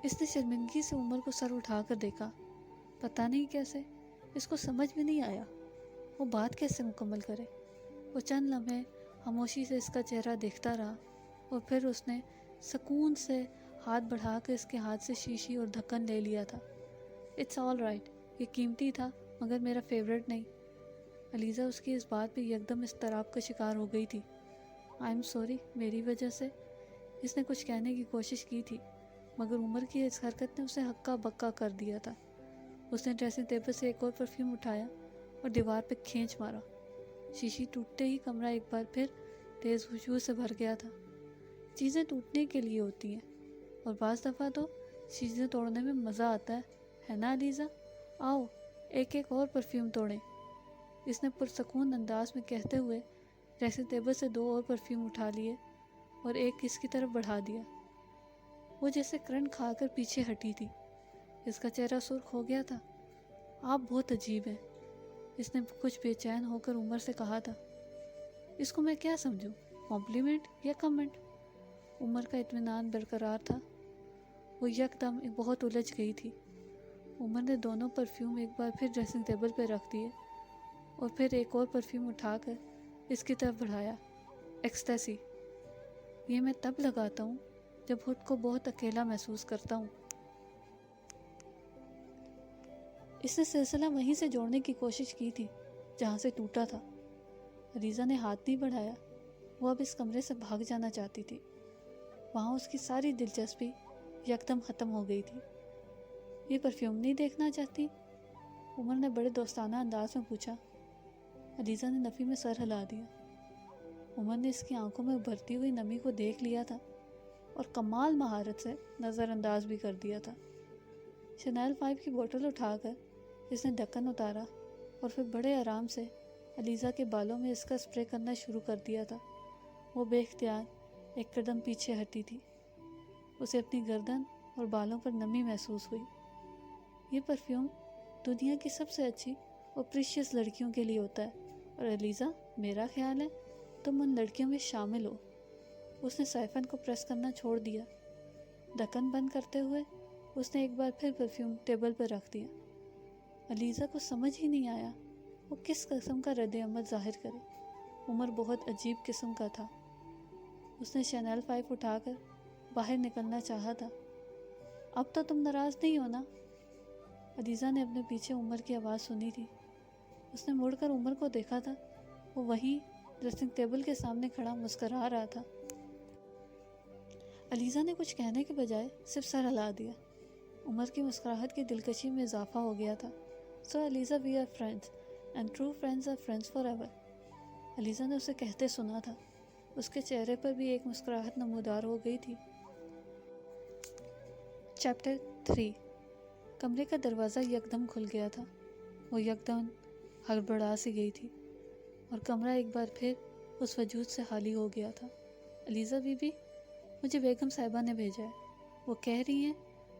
اس نے شرمندگی سے عمر کو سر اٹھا کر دیکھا. پتہ نہیں کیسے اس کو سمجھ بھی نہیں آیا وہ بات کیسے مکمل کرے. وہ چند لمحے خاموشی سے اس کا چہرہ دیکھتا رہا اور پھر اس نے سکون سے ہاتھ بڑھا کر اس کے ہاتھ سے شیشی اور ڈھکن لے لیا تھا. اٹس آل رائٹ، یہ قیمتی تھا مگر میرا فیوریٹ نہیں. علیزہ اس کی اس بات پہ یکدم اضطراب کا شکار ہو گئی تھی. آئی ایم سوری، میری وجہ سے. اس نے کچھ کہنے کی کوشش کی تھی مگر عمر کی اس حرکت نے اسے ہکا بکا کر دیا تھا. اس نے ڈریسنگ ٹیبل سے ایک اور پرفیوم اٹھایا اور دیوار پہ کھینچ مارا. شیشی ٹوٹتے ہی کمرہ ایک بار پھر تیز خوشبو سے بھر گیا تھا. چیزیں ٹوٹنے کے لیے ہوتی ہیں اور بعض دفعہ تو چیزیں توڑنے میں مزہ آتا ہے نا علیزہ؟ آؤ ایک ایک اور پرفیوم توڑیں. اس نے پرسکون انداز میں کہتے ہوئے ڈریسنگ ٹیبل سے 2 اور پرفیوم اٹھا لیے اور ایک اس کی طرف بڑھا دیا. وہ جیسے کرنٹ کھا کر پیچھے ہٹی تھی. اس کا چہرہ سرخ ہو گیا تھا. آپ بہت عجیب ہیں، اس نے کچھ بے چین ہو کر عمر سے کہا تھا. اس کو میں کیا سمجھوں، کمپلیمنٹ یا کمنٹ؟ عمر کا اطمینان برقرار تھا. وہ یکدم بہت الجھ گئی تھی. عمر نے دونوں پرفیوم ایک بار پھر ڈریسنگ ٹیبل پہ رکھ دیے اور پھر ایک اور پرفیوم اٹھا کر اس کی طرف بڑھایا. ایکسٹیسی، یہ میں تب لگاتا ہوں جب خود کو بہت اکیلا محسوس کرتا ہوں. اس نے سلسلہ وہیں سے جوڑنے کی کوشش کی تھی جہاں سے ٹوٹا تھا. علیزہ نے ہاتھ نہیں بڑھایا. وہ اب اس کمرے سے بھاگ جانا چاہتی تھی. وہاں اس کی ساری دلچسپی یکدم ختم ہو گئی تھی. یہ پرفیوم نہیں دیکھنا چاہتی؟ عمر نے بڑے دوستانہ انداز میں پوچھا. علیزہ نے نفی میں سر ہلا دیا. عمر نے اس کی آنکھوں میں ابھرتی ہوئی نمی کو دیکھ لیا تھا اور کمال مہارت سے نظر انداز بھی کر دیا تھا. شنیل 5 کی بوتل اٹھا کر اس نے ڈھکن اتارا اور پھر بڑے آرام سے علیزہ کے بالوں میں اس کا اسپرے کرنا شروع کر دیا تھا. وہ بے اختیار ایک قدم پیچھے ہٹی تھی. اسے اپنی گردن اور بالوں پر نمی محسوس ہوئی. یہ پرفیوم دنیا کی سب سے اچھی اور پریشیس لڑکیوں کے لیے ہوتا ہے اور علیزہ، میرا خیال ہے تم ان لڑکیوں میں شامل ہو. اس نے سائفن کو پریس کرنا چھوڑ دیا. ڈھکن بند کرتے ہوئے اس نے ایک بار پھر پرفیوم ٹیبل پر رکھ دیا. علیزہ کو سمجھ ہی نہیں آیا وہ کس قسم کا رد عمل ظاہر کرے. عمر بہت عجیب قسم کا تھا. اس نے شینل 5 اٹھا کر باہر نکلنا چاہا تھا. اب تو تم ناراض نہیں ہو نا؟ علیزہ نے اپنے پیچھے عمر کی آواز سنی تھی. اس نے مڑ کر عمر کو دیکھا تھا. وہ وہیں ڈریسنگ ٹیبل کے سامنے کھڑا مسکرا رہا تھا. علیزہ نے کچھ کہنے کے بجائے صرف سر ہلا دیا. عمر کی مسکراہٹ کی دلکشی میں اضافہ ہو گیا تھا. So Alizeh, we are friends and true friends are friends forever. Alizeh نے اسے کہتے سنا تھا. اس کے چہرے پر بھی ایک مسکراہٹ نمودار ہو گئی تھی. چیپٹر 3. کمرے کا دروازہ یکدم کھل گیا تھا. وہ یکدم ہڑبڑا سی گئی تھی اور کمرہ ایک بار پھر اس وجود سے خالی ہو گیا تھا. علیزہ بی بی، مجھے بیگم صاحبہ نے بھیجا ہے. وہ کہہ رہی ہیں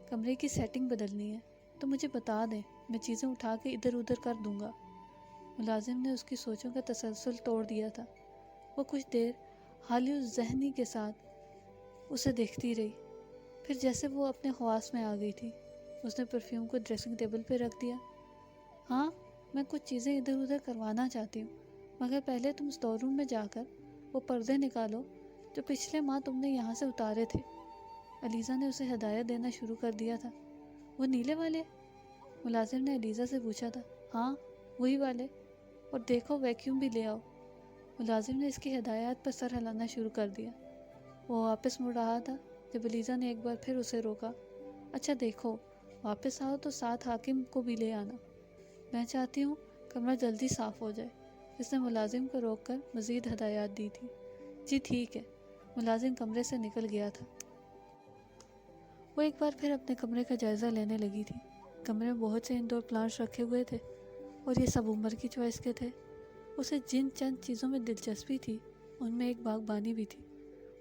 کمرے کی سیٹنگ بدلنی ہے تو مجھے بتا دیں، میں چیزیں اٹھا کے ادھر ادھر کر دوں گا. ملازم نے اس کی سوچوں کا تسلسل توڑ دیا تھا. وہ کچھ دیر حالی ذہنی کے ساتھ اسے دیکھتی رہی. پھر جیسے وہ اپنے خواص میں آ گئی تھی، اس نے پرفیوم کو ڈریسنگ ٹیبل پہ رکھ دیا. ہاں، میں کچھ چیزیں ادھر ادھر کروانا چاہتی ہوں مگر پہلے تم اسٹور روم میں جا کر وہ پردے نکالو جو پچھلے ماہ تم نے یہاں سے اتارے تھے. علیزہ نے اسے ہدایت دینا شروع کر دیا تھا. وہ نیلے والے؟ ملازم نے علیزہ سے پوچھا تھا. ہاں، وہی والے. اور دیکھو ویکیوم بھی لے آؤ. ملازم نے اس کی ہدایات پر سر ہلانا شروع کر دیا. وہ واپس مڑ رہا تھا جب علیزہ نے ایک بار پھر اسے روکا. اچھا دیکھو، واپس آؤ تو ساتھ حاکم کو بھی لے آنا. میں چاہتی ہوں کمرہ جلدی صاف ہو جائے. اس نے ملازم کو روک کر مزید ہدایات دی تھی. جی ٹھیک ہے. ملازم کمرے سے نکل گیا تھا. وہ ایک بار پھر اپنے کمرے کا جائزہ لینے لگی تھی. کمرے میں بہت سے انڈور پلانٹس رکھے ہوئے تھے اور یہ سب عمر کی چوائس کے تھے. اسے جن چند چیزوں میں دلچسپی تھی ان میں ایک باغبانی بھی تھی.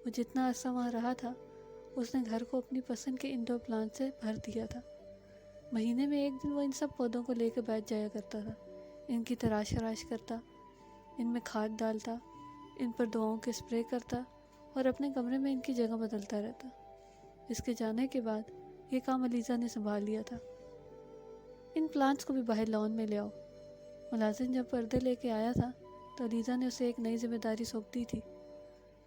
وہ جتنا عرصہ وہاں رہا تھا اس نے گھر کو اپنی پسند کے انڈور پلانٹ سے بھر دیا تھا. مہینے میں ایک دن وہ ان سب پودوں کو لے کے بیٹھ جایا کرتا تھا. ان کی تراش کرتا، ان میں کھاد ڈالتا، ان پر دواؤں کے اسپرے کرتا اور اپنے کمرے میں ان کی جگہ بدلتا رہتا. اس کے جانے کے بعد یہ کام علیزہ نے سنبھال لیا تھا۔ ان پلانٹس کو بھی باہر لان میں لے آؤ۔ ملازم جب پردے لے کے آیا تھا تو علیزہ نے اسے ایک نئی ذمہ داری سونپ دی تھی۔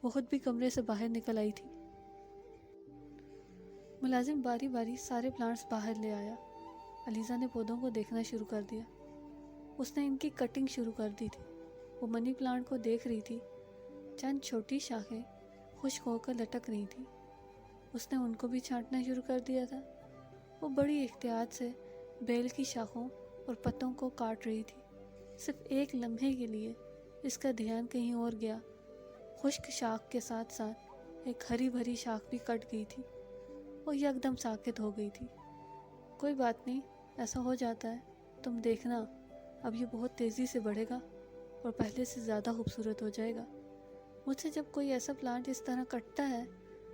وہ خود بھی کمرے سے باہر نکل آئی تھی۔ ملازم باری باری سارے پلانٹس باہر لے آیا۔ علیزہ نے پودوں کو دیکھنا شروع کر دیا۔ اس نے ان کی کٹنگ شروع کر دی تھی۔ وہ منی پلانٹ کو دیکھ رہی تھی، چند چھوٹی شاخیں خشک ہو کر لٹک رہی تھیں۔ اس نے ان کو بھی چھانٹنا شروع کر دیا تھا۔ وہ بڑی احتیاط سے بیل کی شاخوں اور پتوں کو کاٹ رہی تھی۔ صرف ایک لمحے کے لیے اس کا دھیان کہیں اور گیا۔ خشک شاخ کے ساتھ ساتھ ایک ہری بھری شاخ بھی کٹ گئی تھی۔ وہ یکدم ساکت ہو گئی تھی۔ کوئی بات نہیں، ایسا ہو جاتا ہے، تم دیکھنا، اب یہ بہت تیزی سے بڑھے گا اور پہلے سے زیادہ خوبصورت ہو جائے گا۔ مجھ سے جب کوئی ایسا پلانٹ اس طرح کٹتا ہے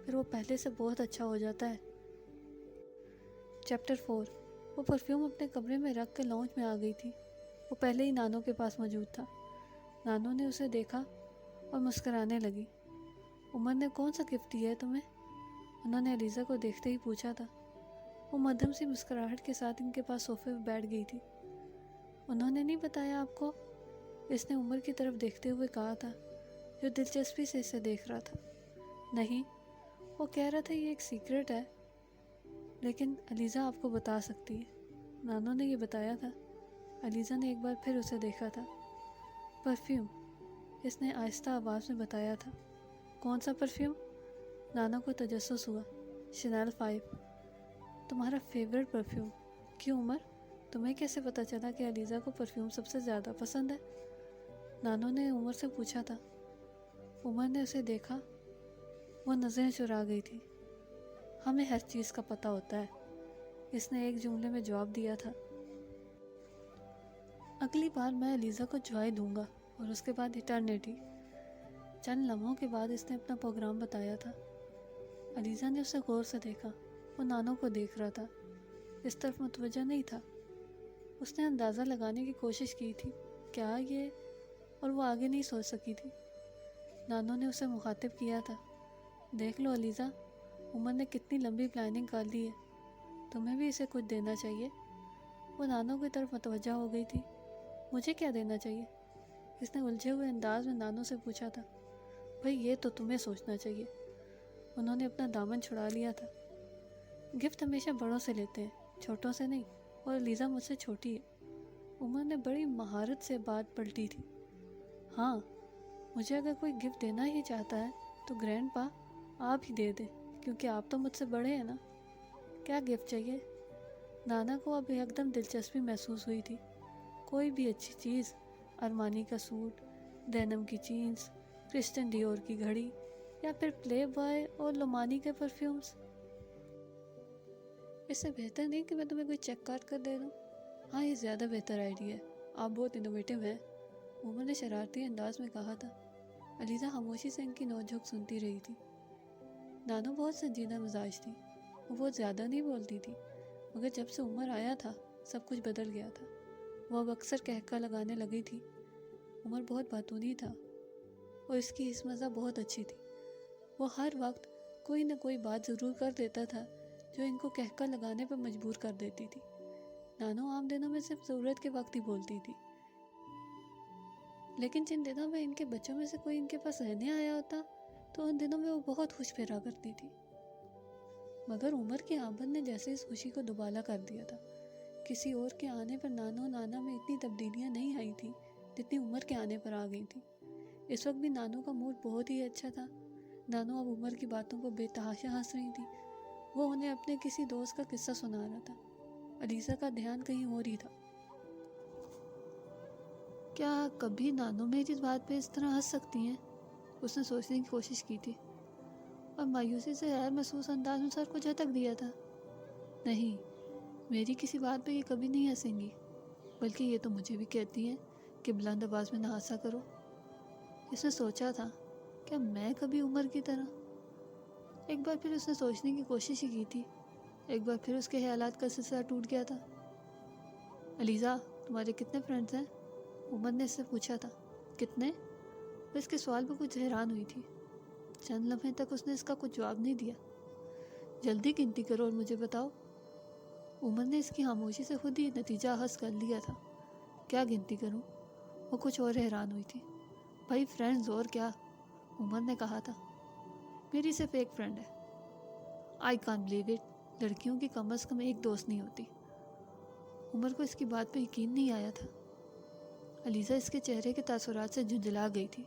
پھر وہ پہلے سے بہت اچھا ہو جاتا ہے۔ چیپٹر 4۔ وہ پرفیوم اپنے کمرے میں رکھ کے لاؤنج میں آ گئی تھی۔ وہ پہلے ہی نانو کے پاس موجود تھا۔ نانو نے اسے دیکھا اور مسکرانے لگی۔ عمر نے کون سا گفٹ دیا ہے تمہیں؟ انہوں نے علیزہ کو دیکھتے ہی پوچھا تھا۔ وہ مدھم سی مسکراہٹ کے ساتھ ان کے پاس صوفے پہ بیٹھ گئی تھی۔ انہوں نے نہیں بتایا آپ کو؟ اس نے عمر کی طرف دیکھتے ہوئے کہا تھا، جو دلچسپی سے اسے دیکھ رہا تھا۔ نہیں، وہ کہہ رہا تھا یہ ایک سیکرٹ ہے، لیکن علیزہ آپ کو بتا سکتی ہے۔ نانو نے یہ بتایا تھا۔ علیزہ نے ایک بار پھر اسے دیکھا تھا۔ پرفیوم، اس نے آہستہ آواز میں بتایا تھا۔ کون سا پرفیوم؟ نانو کو تجسس ہوا۔ شنیل 5، تمہارا فیورٹ پرفیوم۔ کیوں عمر، تمہیں کیسے پتہ چلا کہ علیزہ کو پرفیوم سب سے زیادہ پسند ہے؟ نانو نے عمر سے پوچھا تھا۔ عمر نے اسے دیکھا، وہ نظریں چرا گئی تھی۔ ہمیں ہر چیز کا پتہ ہوتا ہے، اس نے ایک جملے میں جواب دیا تھا۔ اگلی بار میں علیزہ کو جوائے دوں گا اور اس کے بعد ایٹرنیٹی۔ چند لمحوں کے بعد اس نے اپنا پروگرام بتایا تھا۔ علیزہ نے اسے غور سے دیکھا۔ وہ نانو کو دیکھ رہا تھا، اس طرف متوجہ نہیں تھا۔ اس نے اندازہ لگانے کی کوشش کی تھی، کیا یہ، اور وہ آگے نہیں سوچ سکی تھی۔ نانو نے اسے مخاطب کیا تھا، دیکھ لو علیزہ، عمر نے کتنی لمبی پلاننگ کر لی ہے، تمہیں بھی اسے کچھ دینا چاہیے۔ وہ نانو کی طرف متوجہ ہو گئی تھی۔ مجھے کیا دینا چاہیے؟ اس نے الجھے ہوئے انداز میں نانو سے پوچھا تھا۔ بھئی یہ تو تمہیں سوچنا چاہیے۔ انہوں نے اپنا دامن چھڑا لیا تھا۔ گفٹ ہمیشہ بڑوں سے لیتے ہیں، چھوٹوں سے نہیں، اور علیزہ مجھ سے چھوٹی ہے۔ عمر نے بڑی مہارت سے بات پلٹی تھی۔ ہاں، مجھے اگر کوئی گفٹ دینا ہی چاہتا ہے تو گرینڈ پا آپ ہی دے دیں، کیونکہ آپ تو مجھ سے بڑے ہیں نا۔ کیا گفٹ چاہیے؟ نانا کو اب یکدم دلچسپی محسوس ہوئی تھی۔ کوئی بھی اچھی چیز، ارمانی کا سوٹ، دینم کی جینز، کرسچن ڈیور کی گھڑی، یا پھر پلے بوائے اور لومانی کے پرفیومز۔ اس سے بہتر نہیں کہ میں تمہیں کوئی چیک کارڈ کر دے دوں؟ ہاں، یہ زیادہ بہتر آئیڈیا ہے، آپ بہت انوویٹو ہیں، عمر نے شرارتی انداز میں کہا تھا۔ علیزہ خاموشی سے ان کی نوک جھوک سنتی رہی تھی۔ نانو بہت سنجیدہ مزاج تھی، وہ بہت زیادہ نہیں بولتی تھی، مگر جب سے عمر آیا تھا سب کچھ بدل گیا تھا۔ وہ اب اکثر کہکا لگانے لگی تھی۔ عمر بہت باتونی تھا اور اس کی حس مزہ بہت اچھی تھی۔ وہ ہر وقت کوئی نہ کوئی بات ضرور کر دیتا تھا جو ان کو کہکا لگانے پر مجبور کر دیتی تھی۔ نانو عام دنوں میں صرف ضرورت کے وقت ہی بولتی تھی، لیکن جن دنوں میں ان کے بچوں میں سے کوئی ان کے پاس رہنے آیا ہوتا تو ان دنوں میں وہ بہت خوش پھیرا کرتی تھی۔ مگر عمر کی آمد نے جیسے اس خوشی کو دوبالا کر دیا تھا۔ کسی اور کے آنے پر نانو نانا میں اتنی تبدیلیاں نہیں آئی تھیں جتنی عمر کے آنے پر آ گئی تھیں۔ اس وقت بھی نانو کا موڈ بہت ہی اچھا تھا۔ نانو اب عمر کی باتوں کو بے تحاشا ہنس رہی تھی۔ وہ انہیں اپنے کسی دوست کا قصہ سنا رہا تھا۔ علیزہ کا دھیان کہیں اور ہی تھا۔ کیا کبھی نانو میری اس بات پہ اس طرح ہنس سکتی ہیں؟ اس نے سوچنے کی کوشش کی تھی اور مایوسی سے غیر محسوس انداز میں سر کو جھٹک دیا تھا۔ نہیں، میری کسی بات پہ یہ کبھی نہیں ہنسیں گی، بلکہ یہ تو مجھے بھی کہتی ہیں کہ بلند آواز میں نہ ہنسا کرو۔ اس نے سوچا تھا، کیا میں کبھی عمر کی طرح؟ ایک بار پھر اس نے سوچنے کی کوشش ہی کی تھی۔ ایک بار پھر اس کے خیالات کا سلسلہ ٹوٹ گیا تھا۔ علیزہ، تمہارے کتنے فرینڈز ہیں؟ عمر نے اس سے پوچھا تھا۔ کتنے؟ وہ اس کے سوال پہ کچھ حیران ہوئی تھی۔ چند لمحے تک اس نے اس کا کچھ جواب نہیں دیا۔ جلدی گنتی کرو اور مجھے بتاؤ، عمر نے اس کی خاموشی سے خود ہی نتیجہ اخذ کر لیا تھا۔ کیا گنتی کروں؟ وہ کچھ اور حیران ہوئی تھی۔ بھائی فرینڈز اور کیا، عمر نے کہا تھا۔ میری صرف ایک فرینڈ ہے۔ آئی کانٹ بلیو اٹ، لڑکیوں کی کم از کم ایک دوست نہیں ہوتی۔ عمر کو اس کی بات پہ یقین نہیں آیا تھا۔ علیزہ اس کے چہرے کے تاثرات سے جھنجھلا گئی تھی۔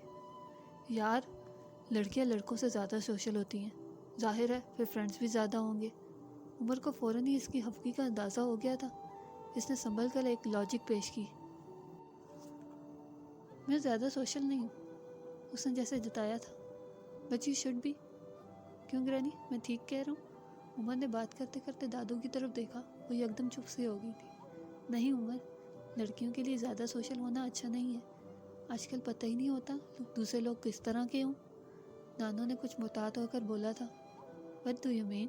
یار لڑکیاں لڑکوں سے زیادہ سوشل ہوتی ہیں، ظاہر ہے پھر فرینڈز بھی زیادہ ہوں گے۔ عمر کو فوراً ہی اس کی خفگی کا اندازہ ہو گیا تھا۔ اس نے سنبھل کر ایک لاجک پیش کی۔ میں زیادہ سوشل نہیں ہوں، اس نے جیسے جتایا تھا۔ But you should be. کیوں گرینی، میں ٹھیک کہہ رہا ہوں؟ عمر نے بات کرتے کرتے دادو کی طرف دیکھا۔ وہ یکدم چپ سی ہو گئی تھی۔ نہیں عمر، لڑکیوں کے لیے زیادہ سوشل ہونا اچھا نہیں ہے۔ آج کل پتہ ہی نہیں ہوتا دوسرے لوگ کس طرح کے ہوں۔ نانو نے کچھ محتاط ہو کر بولا تھا۔ What do you mean?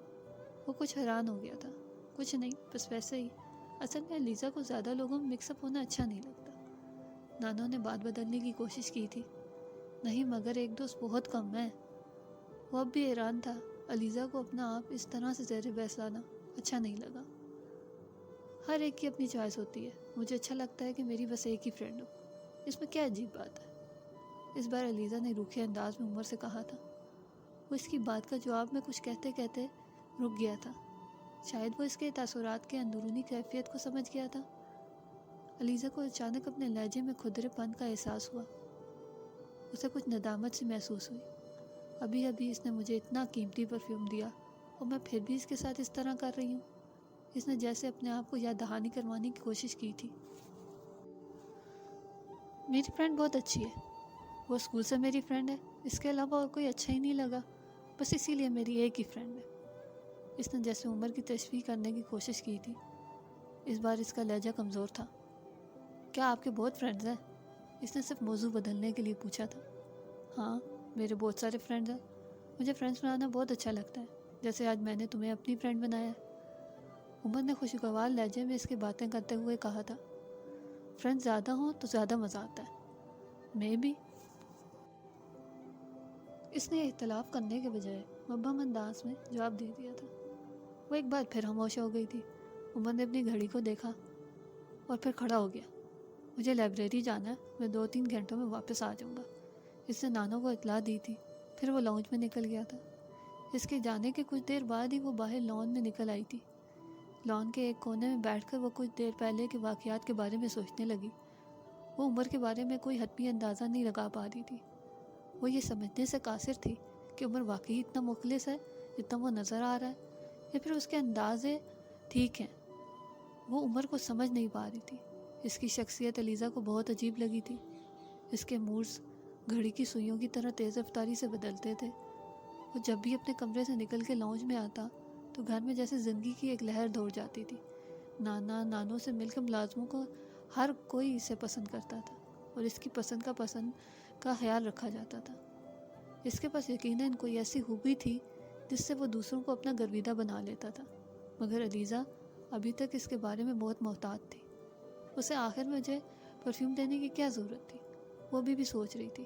وہ کچھ حیران ہو گیا تھا۔ کچھ نہیں، بس ویسے ہی۔ اصل میں علیزہ کو زیادہ لوگوں میں مکس اپ ہونا اچھا نہیں لگتا۔ نانو نے بات بدلنے کی کوشش کی تھی۔ نہیں مگر ایک دوست بہت کم ہے۔ وہ اب بھی حیران تھا۔ علیزہ کو اپنا آپ اس طرح سے زیر بحث لانا اچھا نہیں لگا۔ ہر ایک کی اپنی چوائس ہوتی ہے۔ مجھے اچھا لگتا ہے کہ میری بس ایک ہی فرینڈ ہو، اس میں کیا عجیب بات ہے؟ اس بار علیزہ نے روکھے انداز میں عمر سے کہا تھا۔ وہ اس کی بات کا جواب میں کچھ کہتے کہتے رک گیا تھا۔ شاید وہ اس کے تاثرات کے اندرونی کیفیت کو سمجھ گیا تھا۔ علیزہ کو اچانک اپنے لہجے میں کھدرے پن کا احساس ہوا۔ اسے کچھ ندامت سی محسوس ہوئی۔ ابھی ابھی اس نے مجھے اتنا قیمتی پرفیوم دیا اور میں پھر بھی اس کے ساتھ اس طرح کر رہی ہوں۔ اس نے جیسے اپنے آپ کو یاد دہانی کروانے کی کوشش کی تھی۔ میری فرینڈ بہت اچھی ہے، وہ اسکول سے میری فرینڈ ہے، اس کے علاوہ اور کوئی اچھا ہی نہیں لگا، بس اسی لیے میری ایک ہی فرینڈ ہے۔ اس نے جیسے عمر کی تشریح کرنے کی کوشش کی تھی۔ اس بار اس کا لہجہ کمزور تھا۔ کیا آپ کے بہت فرینڈز ہیں؟ اس نے صرف موضوع بدلنے کے لیے پوچھا تھا۔ ہاں میرے بہت سارے فرینڈز ہیں، مجھے فرینڈز بنانا بہت اچھا لگتا ہے، جیسے آج میں نے تمہیں اپنی فرینڈ بنایا ہے۔ عمر نے خوشگوار لہجے میں اس کی باتیں کرتے ہوئے کہا تھا۔ فرینڈز زیادہ ہوں تو زیادہ مزہ آتا ہے۔ میں بھی۔ اس نے اختلاف کرنے کے بجائے مبہم انداز میں جواب دے دیا تھا۔ وہ ایک بار پھر خاموش ہو گئی تھی۔ عمر نے اپنی گھڑی کو دیکھا اور پھر کھڑا ہو گیا۔ مجھے لائبریری جانا ہے، میں 2-3 گھنٹوں میں واپس آ جاؤں گا۔ اس نے نانو کو اطلاع دی تھی۔ پھر وہ لاؤنج میں نکل گیا تھا۔ اس کے جانے کے کچھ دیر بعد ہی وہ باہر لان میں نکل آئی تھی۔ لان کے ایک کونے میں بیٹھ کر وہ کچھ دیر پہلے کے واقعات کے بارے میں سوچنے لگی۔ وہ عمر کے بارے میں کوئی حتمی اندازہ نہیں لگا پا رہی تھی۔ وہ یہ سمجھنے سے قاصر تھی کہ عمر واقعی اتنا مخلص ہے جتنا وہ نظر آ رہا ہے، یا پھر اس کے اندازے ٹھیک ہیں۔ وہ عمر کو سمجھ نہیں پا رہی تھی۔ اس کی شخصیت علیزہ کو بہت عجیب لگی تھی۔ اس کے موڈز گھڑی کی سوئیوں کی طرح تیز رفتاری سے بدلتے تھے۔ وہ جب بھی اپنے کمرے سے نکل کے لاؤنج میں آتا تو گھر میں جیسے زندگی کی ایک لہر دوڑ جاتی تھی۔ نانا نانوں سے مل کے ملازموں کو ہر کوئی اسے پسند کرتا تھا اور اس کی پسند کا خیال رکھا جاتا تھا۔ اس کے پاس یقیناً کوئی ایسی خوبی تھی جس سے وہ دوسروں کو اپنا گرویدہ بنا لیتا تھا، مگر علیزہ ابھی تک اس کے بارے میں بہت محتاط تھی۔ اسے آخر مجھے پرفیوم دینے کی کیا ضرورت تھی؟ وہ بھی سوچ رہی تھی۔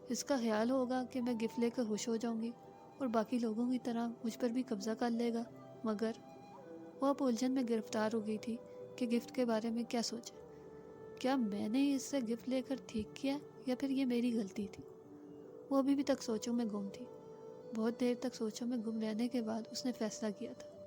اس کا خیال ہوگا کہ میں گفٹ لے کر خوش ہو جاؤں گی اور باقی لوگوں کی طرح مجھ پر بھی قبضہ کر لے گا، مگر وہ اب الجھن میں گرفتار ہو گئی تھی کہ گفٹ کے بارے میں کیا سوچے۔ کیا میں نے اس سے گفٹ لے کر ٹھیک کیا یا پھر یہ میری غلطی تھی؟ وہ ابھی بھی تک سوچوں میں گم تھی۔ بہت دیر تک سوچوں میں گم رہنے کے بعد اس نے فیصلہ کیا تھا۔